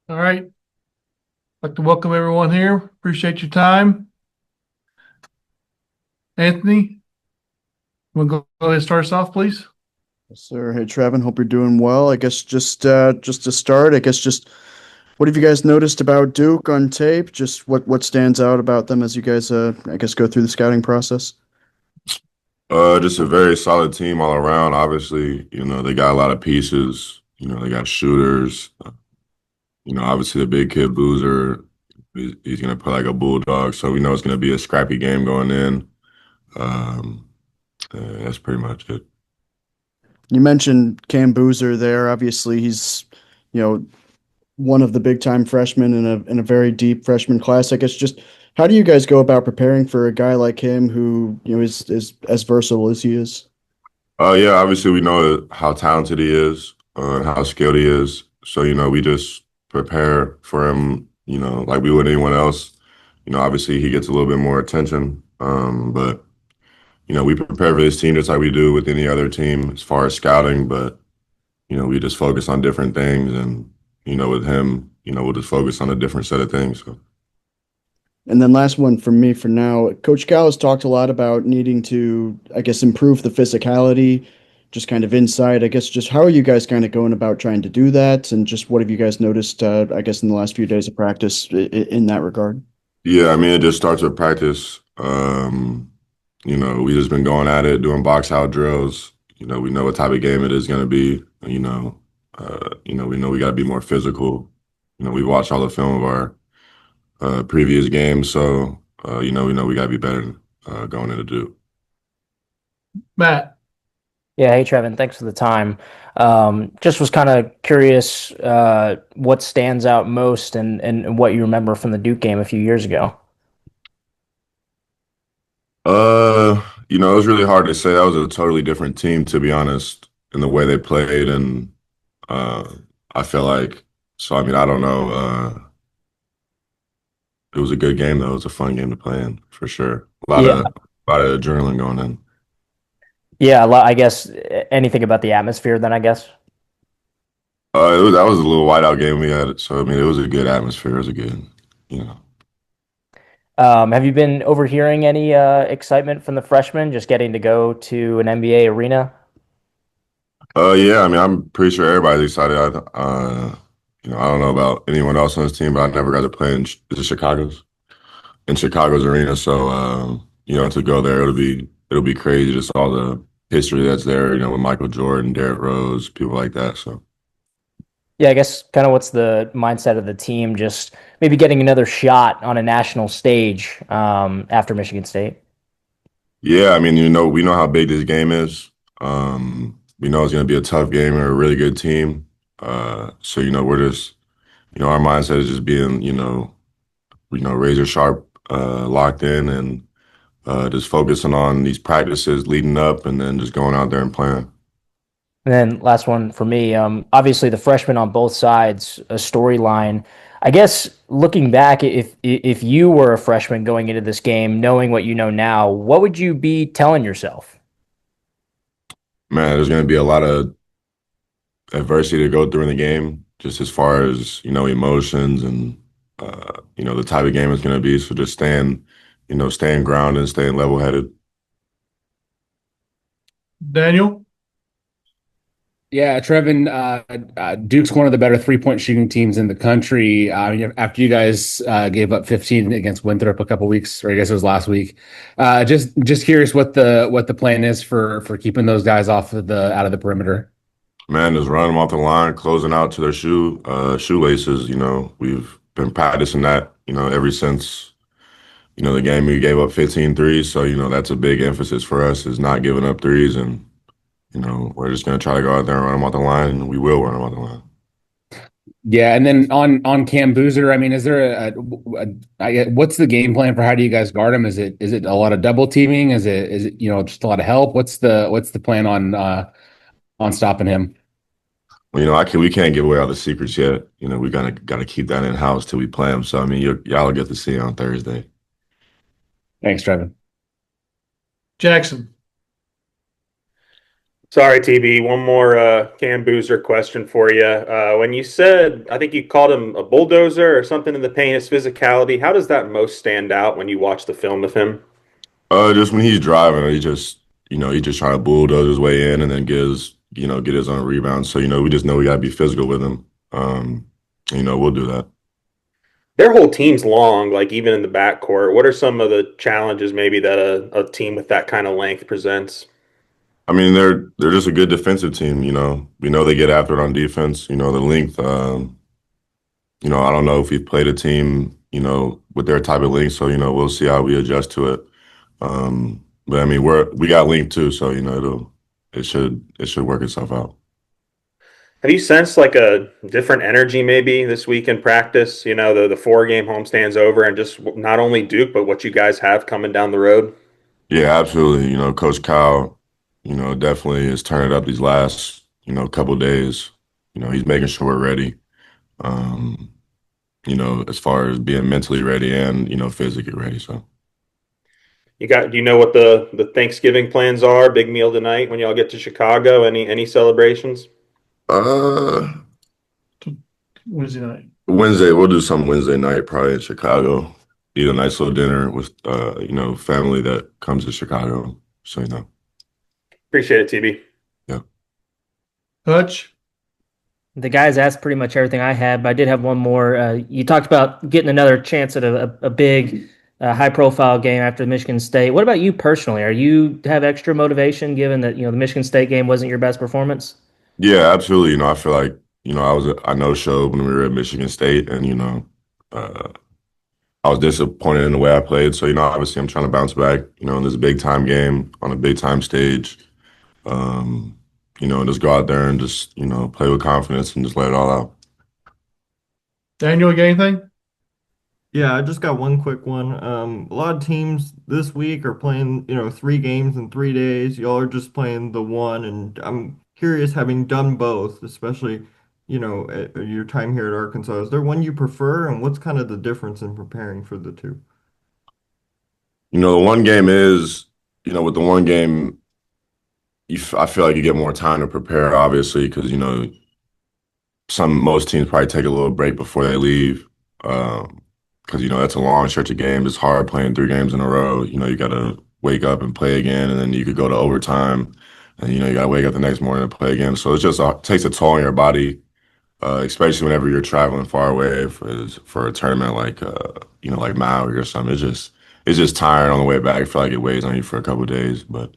All right. I'd like to welcome everyone here. Appreciate your time. Anthony, you want to go ahead and start us off, please? Yes, sir. Hey, Trevin, hope you're doing well. I guess just to start, I guess just what have you guys noticed about Duke on tape? Just what stands out about them as you guys I guess go through the scouting process? Just a very solid team all around. Obviously, they got a lot of pieces. They got shooters. Obviously the big kid Boozer, he's gonna play like a bulldog. So we know it's gonna be a scrappy game going in. Um, that's pretty much it. You mentioned Cam Boozer there. Obviously, he's you know one of the big time freshmen in a very deep freshman class. I guess just how do you guys go about preparing for a guy like him who is as versatile as he is? Yeah, obviously we know how talented he is, and how skilled he is. So, we just prepare for him, like we would anyone else. Obviously he gets a little bit more attention. But we prepare for this team just like we do with any other team as far as scouting, but we just focus on different things and with him, we'll just focus on a different set of things. So. And then last one from me for now. Coach Cal has talked a lot about needing to, I guess, improve the physicality, just kind of inside. I guess just how are you guys kind of going about trying to do that? And just what have you guys noticed, I guess, in the last few days of practice in that regard? Yeah, I mean it just starts with practice. We just been going at it, doing box out drills. We know what type of game it is gonna be. We know we gotta be more physical. We watch all the film of our previous games. So, we know we got to be better going into Duke. Matt. Yeah, hey Trevin, thanks for the time. Just was kind of curious what stands out most and what you remember from the Duke game a few years ago. It was really hard to say. That was a totally different team, to be honest, in the way they played. And uh, I feel like, so, I mean, I don't know. It was a good game, though. It was a fun game to play in, for sure. Yeah, A lot of adrenaline going in. yeah. I guess anything about the atmosphere, then I guess. That was a little whiteout game we had. So, I mean, it was a good atmosphere. It was a good, you know. Have you been overhearing any excitement from the freshmen just getting to go to an NBA arena? Yeah, I mean, I'm pretty sure everybody's excited. I don't know about anyone else on this team, but I never got to play is it Chicago's arena. So, to go there, it'll be crazy. Just all the history that's there, with Michael Jordan, Derrick Rose, people like that. So, Yeah, I guess kind of what's the mindset of the team, just maybe getting another shot on a national stage after Michigan State. yeah, I mean, we know how big this game is. We know it's going to be a tough game and a really good team. So, we're just, our mindset is just being, razor sharp, locked in, and just focusing on these practices leading up, and then just going out there and playing. And then last one for me, obviously the freshmen on both sides, a storyline. I guess looking back, if you were a freshman going into this game, knowing what you know now, what would you be telling yourself? Man, there's going to be a lot of adversity to go through in the game, just as far as emotions and the type of game it's going to be. So just staying grounded, staying level headed. Daniel. Yeah, Trevin, Duke's one of the better three-point shooting teams in the country. After you guys gave up 15 against Winthrop a couple weeks, or I guess it was last week. Just curious what the plan is for keeping those guys off of the out of the perimeter. Man, just run them off the line, closing out to their shoelaces. We've been practicing that, ever since the game we gave up 15 threes. So that's a big emphasis for us is not giving up threes, and we're just gonna try to go out there and run them off the line, and we will run them off the line. Yeah, and then on Cam Boozer, I mean, is there what's the game plan for how do you guys guard him? Is it a lot of double teaming? Is it just a lot of help? What's the plan on stopping him? Well, we can't give away all the secrets yet. We gotta keep that in house till we play them. So I mean, y'all will get to see it on Thursday. Thanks, Trevin. Jackson. Sorry, TB. One more Cam Boozer question for you. When you said, I think you called him a bulldozer or something in the paint, his physicality, how does that most stand out when you watch the film of him? Just when he's driving, he's just trying to bulldoze his way in and then get his own rebound. So, we just know we gotta be physical with him. We'll do that. Their whole team's long, like even in the backcourt. What are some of the challenges maybe that a team with that kind of length presents? I mean, they're just a good defensive team. We know they get after it on defense. The length. I don't know if we've played a team, with their type of length. So, we'll see how we adjust to it. But I mean, we got length too, so it should work itself out. Have you sensed like a different energy maybe this week in practice? The 4 game homestands over and just not only Duke, but what you guys have coming down the road? Yeah, absolutely. Coach Kyle, definitely is turning it up these last, couple days. He's making sure we're ready. Um, as far as being mentally ready and, physically ready. So. Do you know what the Thanksgiving plans are? Big meal tonight when y'all get to Chicago? Any celebrations? Uh, Wednesday night. Wednesday, we'll do something Wednesday night, probably in Chicago. Eat a nice little dinner with, family that comes to Chicago. So, Appreciate it, TB. yeah. Hutch? The guys asked pretty much everything I had, but I did have one more. You talked about getting another chance at a big, high-profile game after Michigan State. What about you personally? Are you have extra motivation given that the Michigan State game wasn't your best performance? Yeah, absolutely. I feel like, I know showed when we were at Michigan State and, uh, I was disappointed in the way I played. So, obviously I'm trying to bounce back, in this big time game on a big time stage. And just go out there and just, play with confidence and just let it all out. Daniel, you got anything? Yeah, I just got one quick one. A lot of teams this week are playing, 3 games in 3 days. Y'all are just playing the one, and I'm curious, having done both, especially, at your time here at Arkansas, is there one you prefer, and what's kind of the difference in preparing for the two? The one game is, with the one game, I feel like you get more time to prepare, obviously, because, most teams probably take a little break before they leave. Because, that's a long stretch of games. It's hard playing 3 games in a row. You got to wake up and play again, and then you could go to overtime. And, you got to wake up the next morning and play again. So it just takes a toll on your body, especially whenever you're traveling far away for a tournament like Maui or something. It's just tiring on the way back. I feel like it weighs on you for a couple of days. But,